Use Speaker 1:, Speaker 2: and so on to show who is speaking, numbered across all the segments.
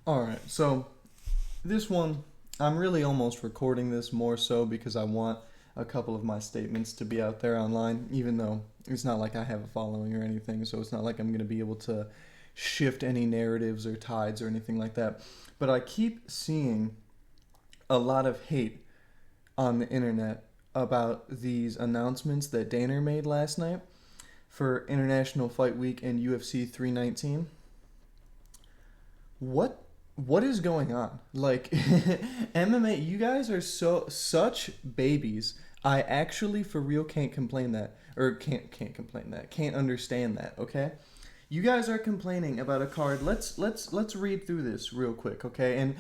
Speaker 1: All right, so this one, I'm really almost recording this more so because I want a couple of my statements to be out there online, even though it's not like I have a following or anything, so it's not like I'm going to be able to shift any narratives or tides or anything like that. But I keep seeing a lot of hate on the internet about these announcements that Dana made last night for International Fight Week and UFC 319. What is going on? Like MMA, you guys are such babies. I actually for real can't complain that or can't complain that. Can't understand that, okay? You guys are complaining about a card. Let's read through this real quick, okay? And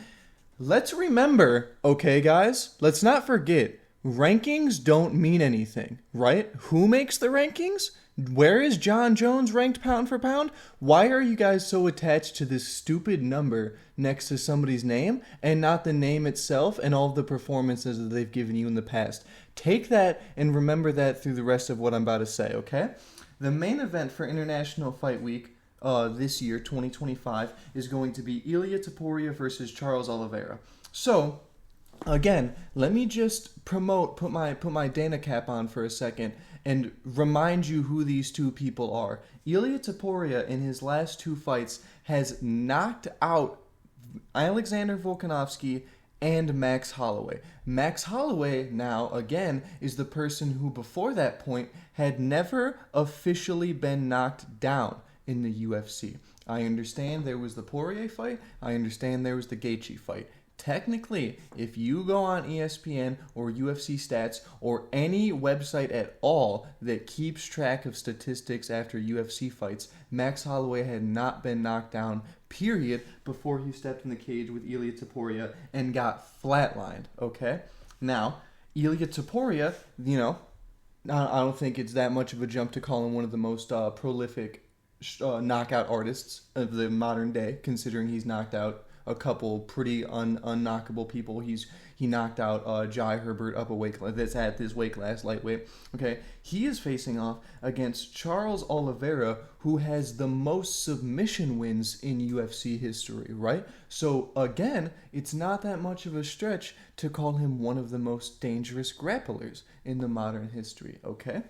Speaker 1: let's remember, okay, guys? Let's not forget rankings don't mean anything, right? Who makes the rankings? Where is John Jones ranked pound for pound? Why are you guys so attached to this stupid number next to somebody's name and not the name itself and all of the performances that they've given you in the past? Take that and remember that through the rest of what I'm about to say, okay? The main event for International Fight Week this year, 2025, is going to be Ilia Topuria versus Charles Oliveira. So, again, let me just put my Dana cap on for a second and remind you who these two people are. Ilia Topuria in his last two fights has knocked out Alexander Volkanovski and Max Holloway. Max Holloway now again is the person who before that point had never officially been knocked down in the UFC. I understand there was the Poirier fight. I understand there was the Gaethje fight. Technically, if you go on ESPN or UFC Stats or any website at all that keeps track of statistics after UFC fights, Max Holloway had not been knocked down, period, before he stepped in the cage with Ilia Topuria and got flatlined, okay? Now, Ilia Topuria, I don't think it's that much of a jump to call him one of the most prolific knockout artists of the modern day, considering he's knocked out a couple pretty unknockable people. He knocked out Jai Herbert up a weight class. That's at this weight class, lightweight. Okay, he is facing off against Charles Oliveira, who has the most submission wins in UFC history. Right. So again, it's not that much of a stretch to call him one of the most dangerous grapplers in the modern history. Okay.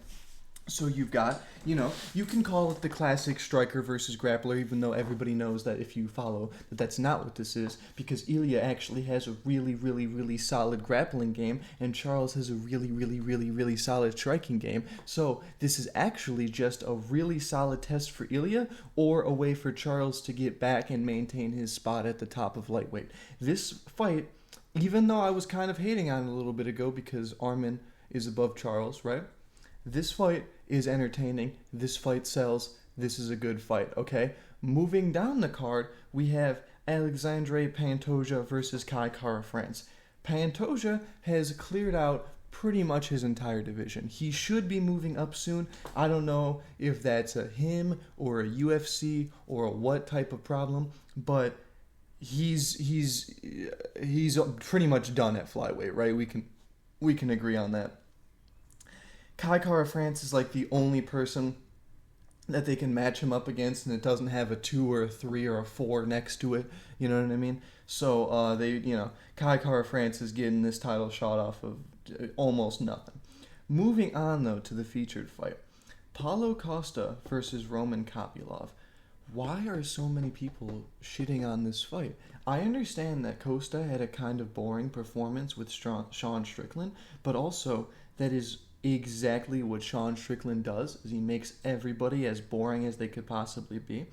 Speaker 1: So you've got, you can call it the classic striker versus grappler, even though everybody knows that if you follow that that's not what this is, because Ilia actually has a really, really, really solid grappling game, and Charles has a really, really, really, really solid striking game. So this is actually just a really solid test for Ilia, or a way for Charles to get back and maintain his spot at the top of lightweight. This fight, even though I was kind of hating on it a little bit ago because Arman is above Charles, right? This fight is entertaining. This fight sells. This is a good fight, okay? Moving down the card, we have Alexandre Pantoja versus Kai Kara France. Pantoja has cleared out pretty much his entire division. He should be moving up soon. I don't know if that's a him or a UFC or a what type of problem, but he's pretty much done at flyweight, right? We can agree on that. Kai Kara France is like the only person that they can match him up against, and it doesn't have a 2 or a 3 or a 4 next to it. You know what I mean? So Kai Kara France is getting this title shot off of almost nothing. Moving on though to the featured fight, Paulo Costa versus Roman Kopylov. Why are so many people shitting on this fight? I understand that Costa had a kind of boring performance with Sean Strickland, but also that is exactly what Sean Strickland does, is he makes everybody as boring as they could possibly be.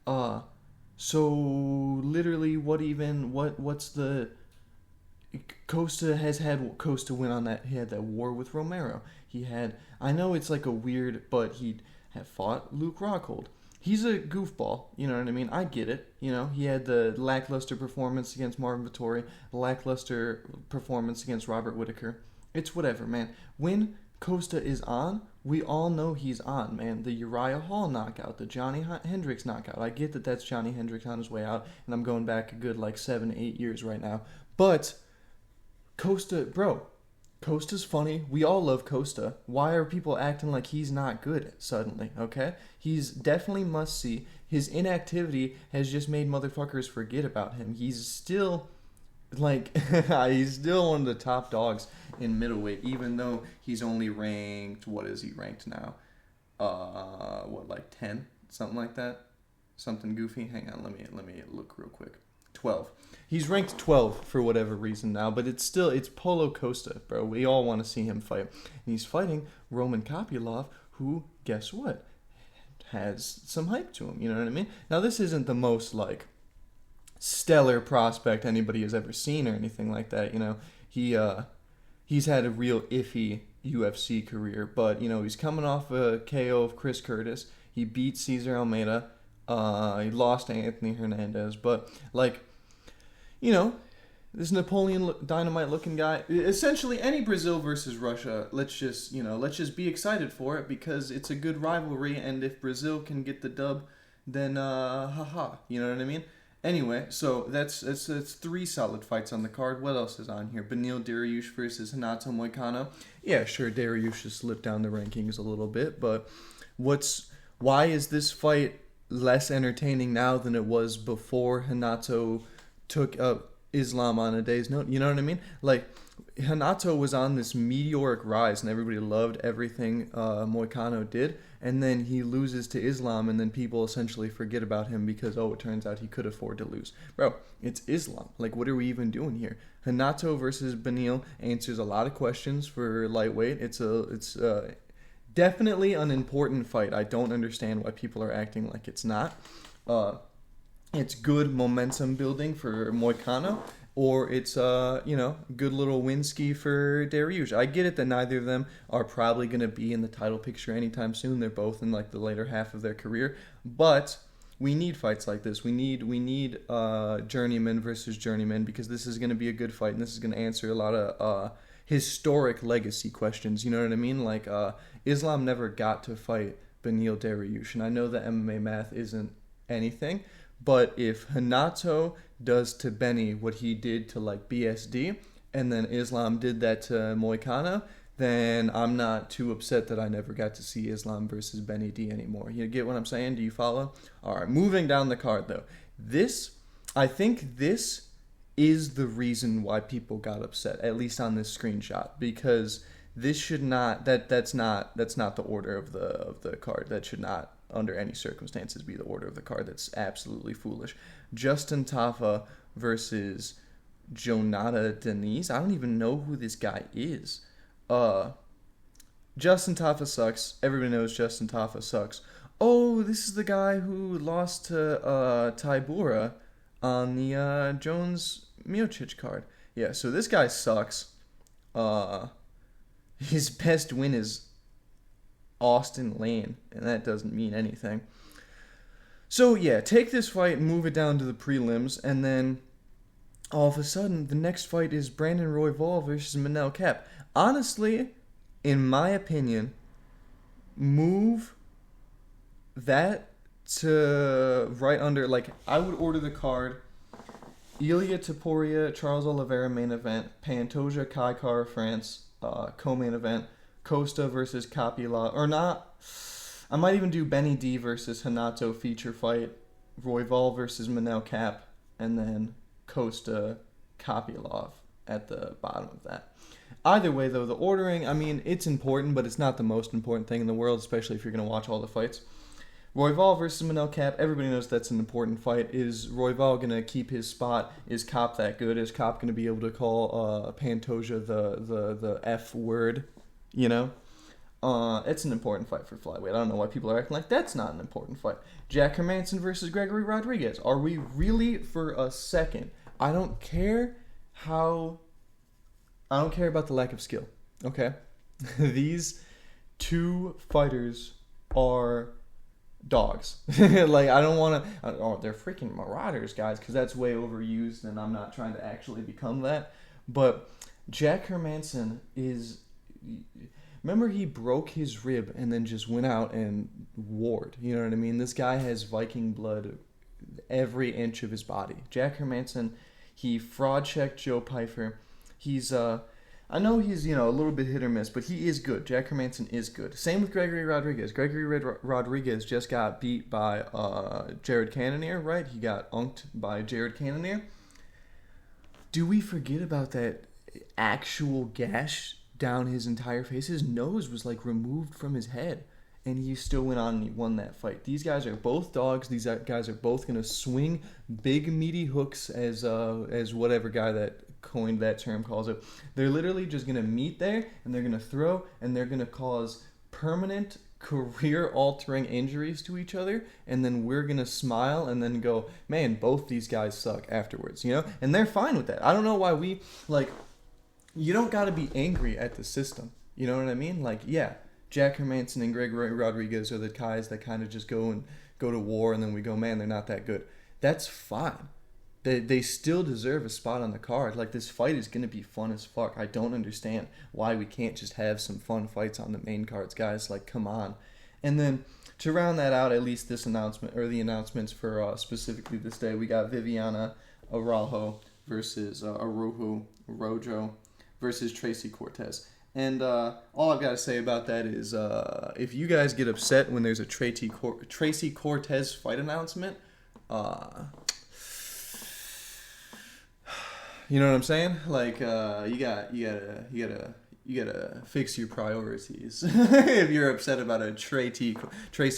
Speaker 1: So literally what's the Costa has had Costa win on that. He had that war with Romero. I know it's like a weird, but he had fought Luke Rockhold. He's a goofball, you know what I mean? I get it, He had the lackluster performance against Marvin Vettori, lackluster performance against Robert Whittaker. It's whatever, man. When Costa is on, we all know he's on, man. The Uriah Hall knockout, the Johnny Hendricks knockout. I get that that's Johnny Hendricks on his way out, and I'm going back a good 7-8 years right now. But Costa, bro, Costa's funny. We all love Costa. Why are people acting like he's not good suddenly? Okay, he's definitely must see. His inactivity has just made motherfuckers forget about him. He's still like he's still one of the top dogs in middleweight, even though he's only ranked. What is he ranked now? Like 10, something like that, something goofy. Hang on, let me look real quick. 12. He's ranked 12 for whatever reason now, but it's Polo Costa, bro. We all want to see him fight. And he's fighting Roman Kopylov, who, guess what, has some hype to him, you know what I mean? Now, this isn't the most, like, stellar prospect anybody has ever seen or anything like that, you know? He's had a real iffy UFC career, but, you know, he's coming off a KO of Chris Curtis. He beat Cesar Almeida. He lost to Anthony Hernandez, but, like, you know, this Napoleon Dynamite looking guy, essentially any Brazil versus Russia, let's just be excited for it because it's a good rivalry, and if Brazil can get the dub, then haha, you know what I mean? Anyway, so that's 3 solid fights on the card. What else is on here? Beneil Dariush versus Renato Moicano. Yeah, sure, Dariush has slipped down the rankings a little bit, but why is this fight less entertaining now than it was before Renato took up Islam on a day's note? You know what I mean? Like, Renato was on this meteoric rise, and everybody loved everything Moicano did, and then he loses to Islam, and then people essentially forget about him because, it turns out he could afford to lose. Bro, it's Islam. Like, what are we even doing here? Renato versus Beneil answers a lot of questions for lightweight. It's definitely an important fight. I don't understand why people are acting like it's not. It's good momentum building for Moicano, or it's good little win ski for Dariush. I get it that neither of them are probably going to be in the title picture anytime soon. They're both in like the later half of their career, but we need fights like this. We need journeyman versus journeyman, because this is going to be a good fight, and this is going to answer a lot of historic legacy questions. You know what I mean? Like, Islam never got to fight Beneil Dariush, and I know that MMA math isn't anything, but if Renato does to Benny what he did to like BSD, and then Islam did that to Moicano, then I'm not too upset that I never got to see Islam versus Benny D anymore. You get what I'm saying? Do you follow? All right, moving down the card though. I think this is the reason why people got upset, at least on this screenshot, because this should not, that's not the order of the card. That should not, under any circumstances, be the order of the card. That's absolutely foolish. Justin Tafa versus Jonata Denise. I don't even know who this guy is. Justin Tafa sucks. Everybody knows Justin Tafa sucks. Oh, this is the guy who lost to Tybura on the Jones Miocic card. Yeah, so this guy sucks. His best win is Austin Lane, and that doesn't mean anything. So yeah, take this fight and move it down to the prelims, and then all of a sudden the next fight is Brandon Royval versus Manel Kape. Honestly, in my opinion, move that to right under, like, I would order the card Ilia Topuria, Charles Oliveira main event, Pantoja Kai Kara France co-main event, Costa versus Kopylov, or not. I might even do Benny D versus Renato feature fight, Royval versus Manel Kape, and then Costa Kopylov at the bottom of that. Either way, though, the ordering, I mean, it's important, but it's not the most important thing in the world, especially if you're going to watch all the fights. Royval versus Manel Kape, everybody knows that's an important fight. Is Royval going to keep his spot? Is Kape that good? Is Kape going to be able to call Pantoja the F word? You know? It's an important fight for flyweight. I don't know why people are acting like that's not an important fight. Jack Hermanson versus Gregory Rodriguez. Are we really, for a second? I don't care about the lack of skill. Okay? These two fighters are dogs. Like, I don't want to, they're freaking marauders, guys, because that's way overused, and I'm not trying to actually become that. But Jack Hermanson is, remember, he broke his rib and then just went out and warred. You know what I mean? This guy has Viking blood every inch of his body. Jack Hermanson, he fraud checked Joe Pyfer. He's I know he's, a little bit hit or miss, but he is good. Jack Hermansson is good. Same with Gregory Rodriguez. Rodriguez just got beat by Jared Cannonier, right? He got unked by Jared Cannonier. Do we forget about that actual gash down his entire face? His nose was like removed from his head, and he still went on and he won that fight. These guys are both dogs. These guys are both gonna swing big meaty hooks, as whatever guy that coined that term calls it. They're literally just gonna meet there, and they're gonna throw, and they're gonna cause permanent career-altering injuries to each other, and then we're gonna smile and then go, man, both these guys suck afterwards, and they're fine with that. I don't know why we, you don't gotta be angry at the system, you know what I mean? Yeah, Jack Hermansson and Gregory Rodriguez are the guys that kind of just go to war, and then we go, man, they're not that good. That's fine. They still deserve a spot on the card. This fight is going to be fun as fuck. I don't understand why we can't just have some fun fights on the main cards, guys. Come on. And then to round that out, at least this announcement, or the announcements for specifically this day, we got Viviana Araujo versus Rojo versus Tracy Cortez. And all I've got to say about that is if you guys get upset when there's a Tracy Cortez fight announcement, you know what I'm saying? You gotta fix your priorities. If you're upset about a Tracy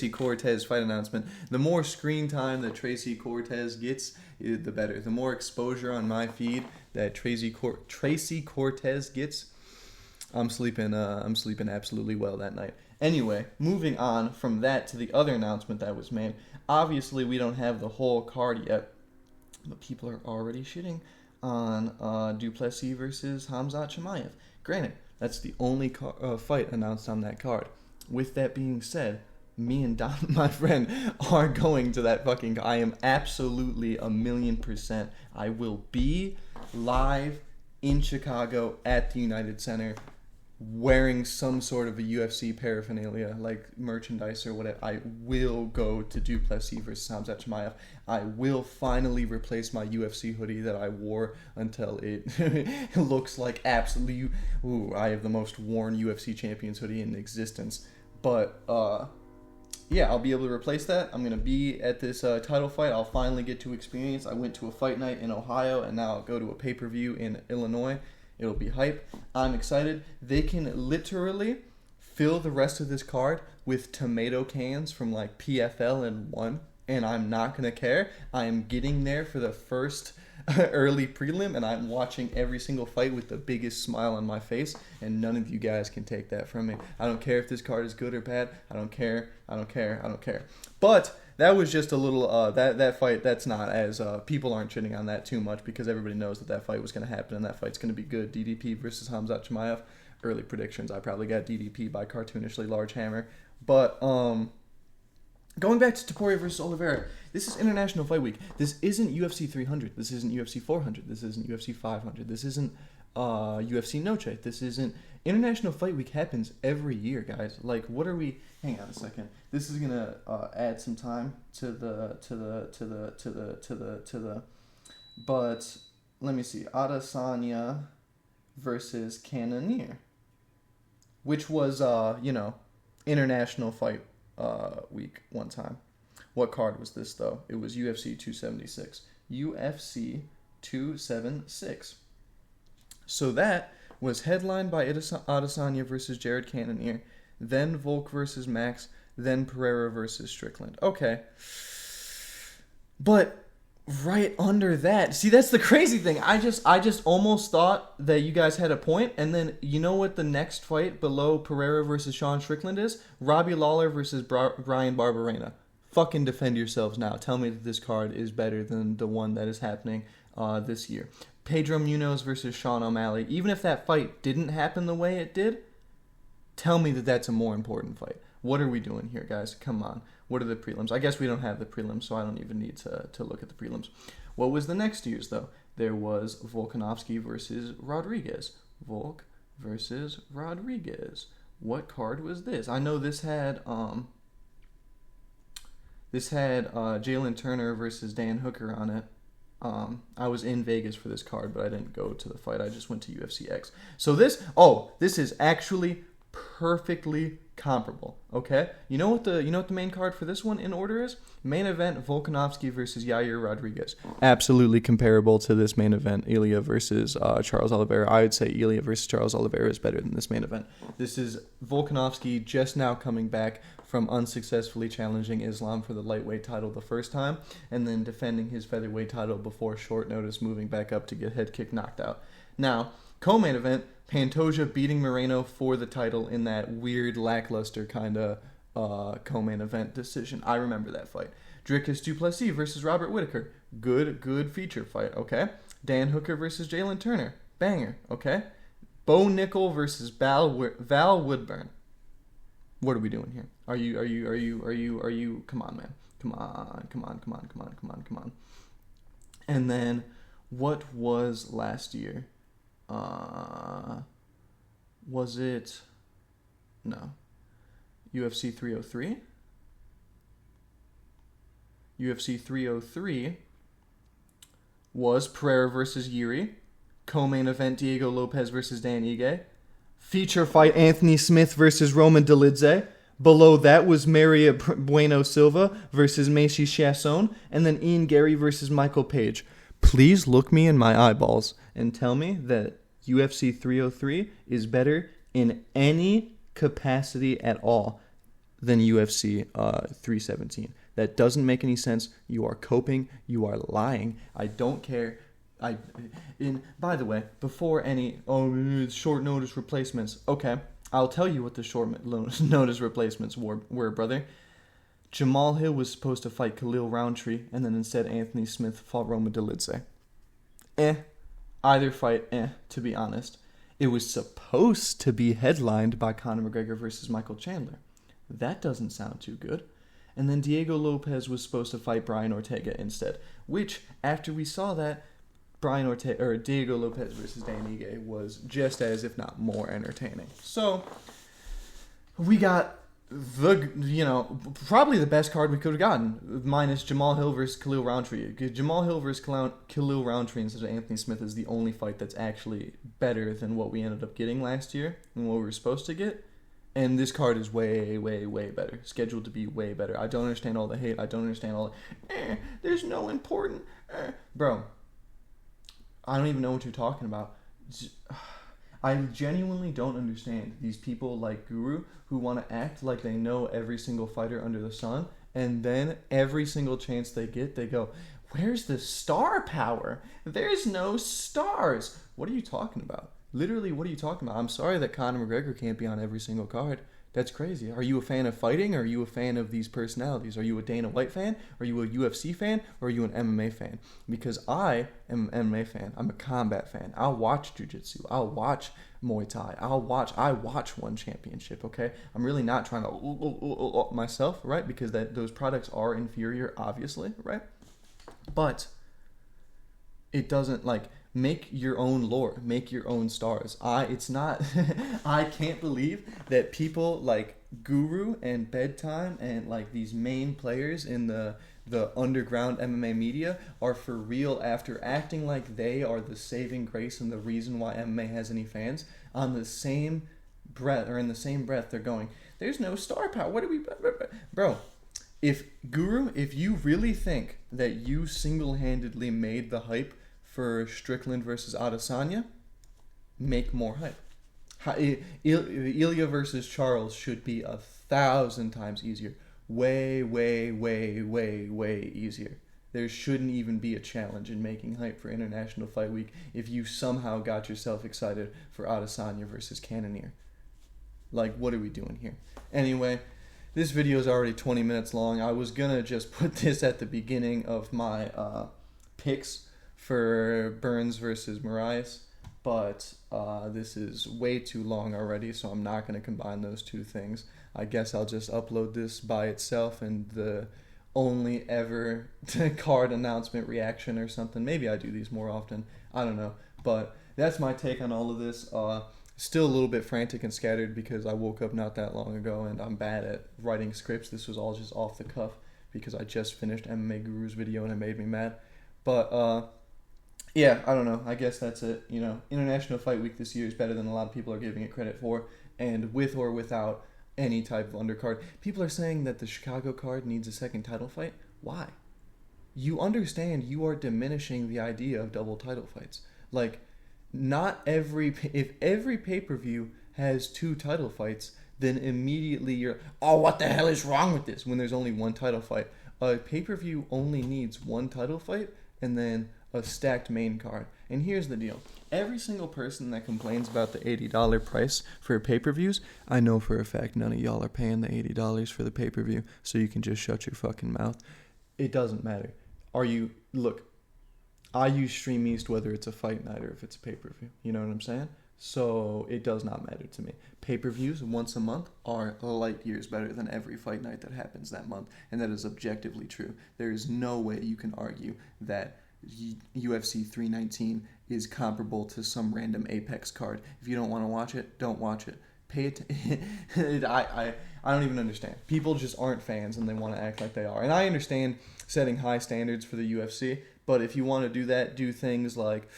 Speaker 1: Cortez fight announcement, the more screen time that Tracy Cortez gets, the better. The more exposure on my feed that Tracy Cortez gets, I'm sleeping absolutely well that night. Anyway, moving on from that to the other announcement that was made. Obviously, we don't have the whole card yet, but people are already shitting on Duplessis versus Khamzat Chimaev. Granted, that's the only fight announced on that card. With that being said, me and Don, my friend, are going to that fucking... I am absolutely 1,000,000%. I will be live in Chicago at the United Center wearing some sort of a UFC paraphernalia, merchandise or whatever. I will go to Duplessis versus Khamzat Chimaev. I will finally replace my UFC hoodie that I wore until it looks like absolutely... Ooh, I have the most worn UFC Champions hoodie in existence. But, yeah, I'll be able to replace that. I'm going to be at this title fight. I'll finally get to experience. I went to a fight night in Ohio, and now I'll go to a pay-per-view in Illinois. It'll be hype. I'm excited. They can literally fill the rest of this card with tomato cans from PFL and 1, and I'm not going to care. I am getting there for the first early prelim, and I'm watching every single fight with the biggest smile on my face, and none of you guys can take that from me. I don't care if this card is good or bad. I don't care. But that was just a little, that fight, that's not as, people aren't shitting on that too much because everybody knows that fight was going to happen and that fight's going to be good. DDP versus Khamzat Chimaev. Early predictions, I probably got DDP by cartoonishly large hammer. But, going back to Topuria versus Oliveira, this is International Fight Week. This isn't UFC 300. This isn't UFC 400. This isn't UFC 500. This isn't UFC Noche. This isn't... International Fight Week happens every year, guys. What are we... Hang on a second. This is gonna add some time to the. But let me see. Adesanya versus Cannonier, which was International Fight Week one time. What card was this though? It was UFC 276. UFC 276. So that was headlined by Adesanya versus Jared Cannonier, then Volk versus Max, then Pereira versus Strickland. Okay. But right under that, see, that's the crazy thing. I just almost thought that you guys had a point, and then you know what the next fight below Pereira versus Sean Strickland is? Robbie Lawler versus Brian Barberena. Fucking defend yourselves now. Tell me that this card is better than the one that is happening this year. Pedro Munoz versus Sean O'Malley. Even if that fight didn't happen the way it did, tell me that that's a more important fight. What are we doing here, guys? Come on. What are the prelims? I guess we don't have the prelims, so I don't even need to look at the prelims. What was the next year's, though? There was Volkanovski versus Rodriguez. Volk versus Rodriguez. What card was this? I know this had Jalen Turner versus Dan Hooker on it. I was in Vegas for this card, but I didn't go to the fight. I just went to UFC X. So this is actually perfectly comparable. Okay, you know what the main card for this one in order is? Main event: Volkanovski versus Yair Rodriguez. Absolutely comparable to this main event: Ilya versus Charles Oliveira. I would say Ilya versus Charles Oliveira is better than this main event. This is Volkanovski just now coming back from unsuccessfully challenging Islam for the lightweight title the first time, and then defending his featherweight title before short notice moving back up to get head kick knocked out. Now, co-main event: Pantoja beating Moreno for the title in that weird, lackluster kind of co-main event decision. I remember that fight. Dricus du Plessis versus Robert Whittaker. Good feature fight, okay? Dan Hooker versus Jalen Turner. Banger, okay? Bo Nickel versus Val Woodburn. What are we doing here? Are you, come on, man. Come on. And then, what was last year? Was it? No. UFC 303? UFC 303 was Pereira versus Yuri. Co-main event: Diego Lopez versus Dan Ige. Feature fight: Anthony Smith versus Roman Dolidze. Below that was Maria Bueno Silva versus Macy Chasson. And then Ian Gary versus Michael Page. Please look me in my eyeballs and tell me that UFC 303 is better in any capacity at all than UFC 317. That doesn't make any sense. You are coping. You are lying. I don't care. By the way, before any short notice replacements, okay, I'll tell you what the short notice replacements were, brother. Jamal Hill was supposed to fight Khalil Roundtree, and then instead Anthony Smith fought Roman Dolidze. Either fight, to be honest. It was supposed to be headlined by Conor McGregor versus Michael Chandler. That doesn't sound too good. And then Diego Lopez was supposed to fight Brian Ortega instead, which, after we saw that, Diego Lopez versus Dan Ige was just as, if not more, entertaining. So, we got probably the best card we could have gotten, minus Jamal Hill versus Khalil Roundtree. Jamal Hill versus Khalil Roundtree instead of Anthony Smith is the only fight that's actually better than what we ended up getting last year and what we were supposed to get. And this card is way, way, way better. Scheduled to be way better. I don't understand all the hate. I don't understand all the, there's no important, Bro, I don't even know what you're talking about. I genuinely don't understand these people like Guru who want to act like they know every single fighter under the sun, and then every single chance they get, they go, where's the star power? There's no stars. What are you talking about? Literally, what are you talking about? I'm sorry that Conor McGregor can't be on every single card. That's crazy. Are you a fan of fighting, or are you a fan of these personalities? Are you a Dana White fan? Are you a UFC fan? Or are you an MMA fan? Because I am an MMA fan. I'm a combat fan. I'll watch jiu-jitsu. I'll watch Muay Thai. I watch one championship, okay? I'm really not trying to myself, right? Because those products are inferior, obviously, right? But it doesn't, make your own lore, make your own stars. It's not I can't believe that people like Guru and Bedtime and these main players in the underground MMA media are for real after acting like they are the saving grace and the reason why MMA has any fans. In the same breath they're going, there's no star power. What do we, bro? If you really think that you single-handedly made the hype for Strickland versus Adesanya, make more hype. Ilya versus Charles should be 1,000 times easier. Way, way, way, way, way easier. There shouldn't even be a challenge in making hype for International Fight Week if you somehow got yourself excited for Adesanya versus Cannonier. What are we doing here? Anyway, this video is already 20 minutes long. I was gonna just put this at the beginning of my picks for Burns versus Moraes, but this is way too long already, so I'm not going to combine those two things. I guess I'll just upload this by itself and the only ever card announcement reaction or something. Maybe I do these more often. I don't know. But that's my take on all of this. Still a little bit frantic and scattered because I woke up not that long ago and I'm bad at writing scripts. This was all just off the cuff because I just finished MMA Guru's video and it made me mad. But Yeah, I don't know. I guess that's it. International Fight Week this year is better than a lot of people are giving it credit for, and with or without any type of undercard. People are saying that the Chicago card needs a second title fight. Why? You understand you are diminishing the idea of double title fights. Like, not every if every pay-per-view has two title fights, then immediately you're, oh, what the hell is wrong with this, when there's only one title fight. A pay-per-view only needs one title fight and then a stacked main card. And here's the deal. Every single person that complains about the $80 price for pay-per-views, I know for a fact none of y'all are paying the $80 for the pay-per-view, so you can just shut your fucking mouth. It doesn't matter. Look, I use Stream East whether it's a fight night or if it's a pay-per-view. You know what I'm saying? So it does not matter to me. Pay-per-views once a month are light years better than every fight night that happens that month, and that is objectively true. There is no way you can argue that UFC 319 is comparable to some random Apex card. If you don't want to watch it, don't watch it. Pay it. I don't even understand. People just aren't fans and they want to act like they are. And I understand setting high standards for the UFC, but if you want to do that, do things like,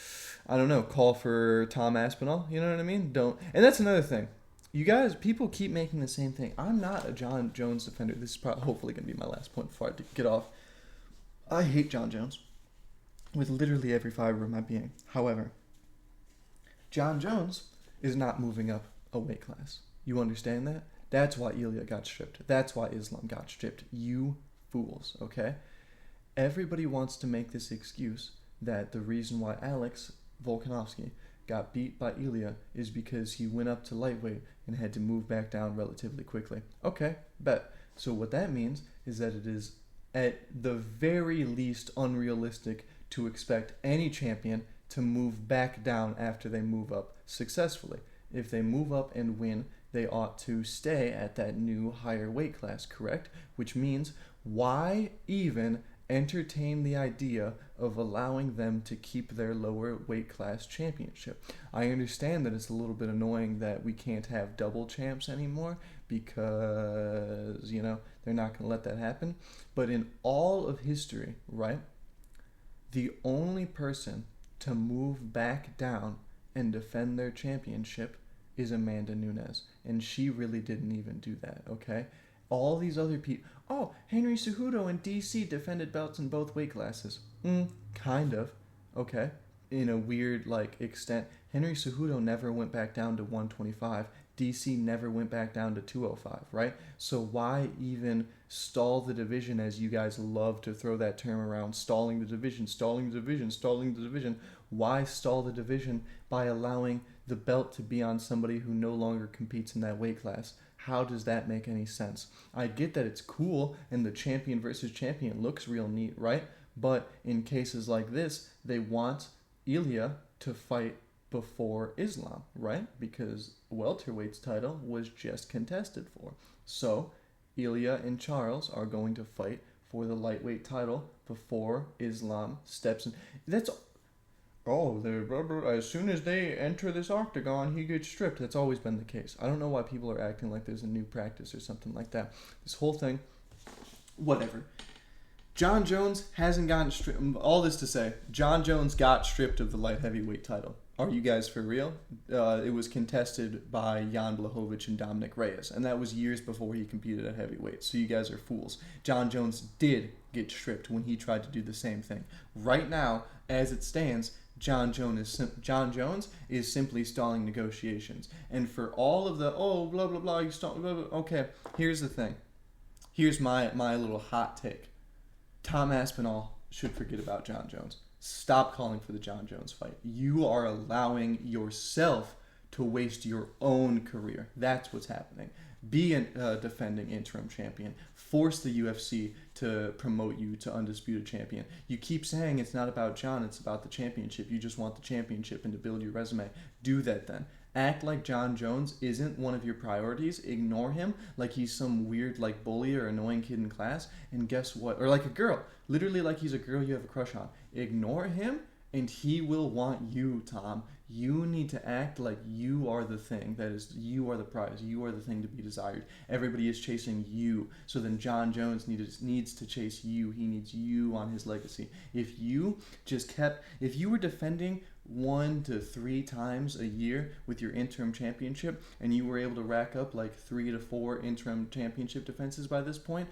Speaker 1: I don't know, call for Tom Aspinall. You know what I mean? Don't. And that's another thing. You guys, people keep making the same thing. I'm not a John Jones defender. This is hopefully going to be my last point before I get off. I hate John Jones with literally every fiber of my being. However, John Jones is not moving up a weight class. You understand that? That's why Ilya got stripped. That's why Islam got stripped. You fools, okay? Everybody wants to make this excuse that the reason why Alex Volkanovski got beat by Ilya is because he went up to lightweight and had to move back down relatively quickly. Okay, bet. So what that means is that it is at the very least unrealistic to expect any champion to move back down after they move up successfully. If they move up and win, they ought to stay at that new higher weight class, correct? Which means, why even entertain the idea of allowing them to keep their lower weight class championship? I understand that it's a little bit annoying that we can't have double champs anymore because, they're not going to let that happen. But in all of history, right, the only person to move back down and defend their championship is Amanda Nunes, and she really didn't even do that, okay? All these other people, Henry Cejudo and DC defended belts in both weight classes. Kind of, okay? In a weird, extent. Henry Cejudo never went back down to 125. DC never went back down to 205, right? So why even stall the division, as you guys love to throw that term around, stalling the division, stalling the division, stalling the division? Why stall the division by allowing the belt to be on somebody who no longer competes in that weight class? How does that make any sense? I get that it's cool and the champion versus champion looks real neat, right? But in cases like this, they want Ilya to fight before Islam, right? Because welterweight's title was just contested for. So Ilya and Charles are going to fight for the lightweight title before Islam steps in. That's as soon as they enter this octagon, he gets stripped. That's always been the case. I don't know why people are acting like there's a new practice or something like that. This whole thing, whatever. John Jones hasn't gotten stripped. All this to say, John Jones got stripped of the light heavyweight title. Are you guys for real? It was contested by Jan Blachowicz and Dominic Reyes, and that was years before he competed at heavyweight, so you guys are fools. John Jones did get stripped when he tried to do the same thing. Right now, as it stands, John Jones is simply stalling negotiations. And for all of the, blah, blah, blah, you stall, blah, blah, okay, here's the thing. Here's my little hot take. Tom Aspinall should forget about John Jones. Stop calling for the John Jones fight. You are allowing yourself to waste your own career. That's what's happening. Be a defending interim champion. Force the UFC to promote you to undisputed champion. You keep saying it's not about John, it's about the championship. You just want the championship and to build your resume. Do that then. Act like John Jones isn't one of your priorities. Ignore him like he's some weird bully or annoying kid in class. And guess what? Or like a girl. Literally like he's a girl you have a crush on. Ignore him And he will want you, Tom. You need to act like you are the thing. That is, you are the prize. You are the thing to be desired. Everybody is chasing you. So then John Jones needs to chase you. He needs you on his legacy. If you were defending 1 to 3 times a year with your interim championship, and you were able to rack up like 3 to 4 interim championship defenses by this point,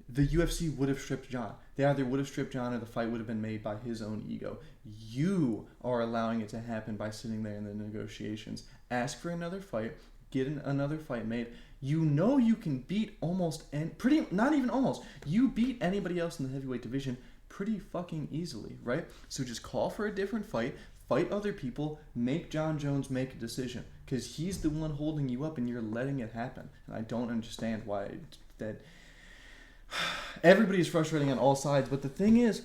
Speaker 1: the UFC would have stripped John. They either would have stripped John or the fight would have been made by his own ego. You are allowing it to happen by sitting there in the negotiations. Ask for another fight. Get another fight made. You know you can beat you beat anybody else in the heavyweight division pretty fucking easily, right? So just call for a different fight. Fight other people. Make John Jones make a decision. Because he's the one holding you up and you're letting it happen. And I don't understand why that... Everybody's frustrating on all sides, but the thing is,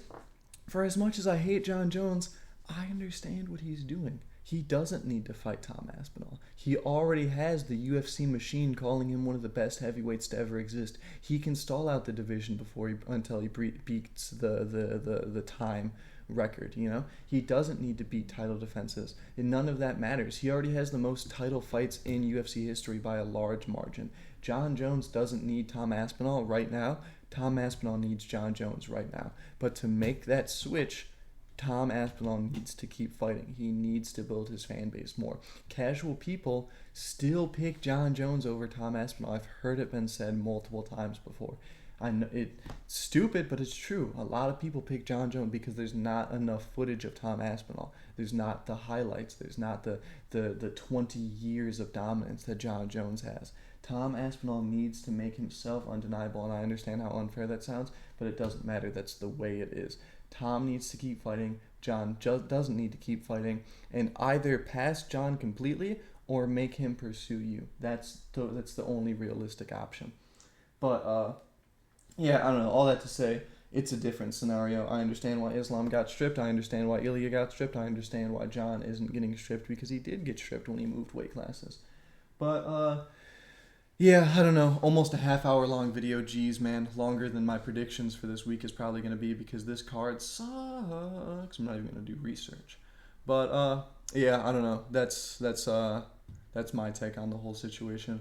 Speaker 1: for as much as I hate John Jones, I understand what he's doing. He doesn't need to fight Tom Aspinall. He already has the UFC machine calling him one of the best heavyweights to ever exist. He can stall out the division until he beats the time record, you know? He doesn't need to beat title defenses. And none of that matters. He already has the most title fights in UFC history by a large margin. John Jones doesn't need Tom Aspinall right now. Tom Aspinall needs John Jones right now. But to make that switch, Tom Aspinall needs to keep fighting. He needs to build his fan base more. Casual people still pick John Jones over Tom Aspinall. I've heard it been said multiple times before. I know it's stupid, but it's true. A lot of people pick John Jones because there's not enough footage of Tom Aspinall. There's not the highlights. There's not the 20 years of dominance that John Jones has. Tom Aspinall needs to make himself undeniable, and I understand how unfair that sounds, but it doesn't matter. That's the way it is. Tom needs to keep fighting. John doesn't need to keep fighting, and either pass John completely or make him pursue you. That's the only realistic option. But yeah, I don't know. All that to say, it's a different scenario. I understand why Islam got stripped. I understand why Ilya got stripped. I understand why John isn't getting stripped because he did get stripped when he moved weight classes. But yeah, I don't know. Almost a half-hour long video. Geez, man. Longer than my predictions for this week is probably going to be because this card sucks. I'm not even going to do research. But, yeah, I don't know. That's my take on the whole situation.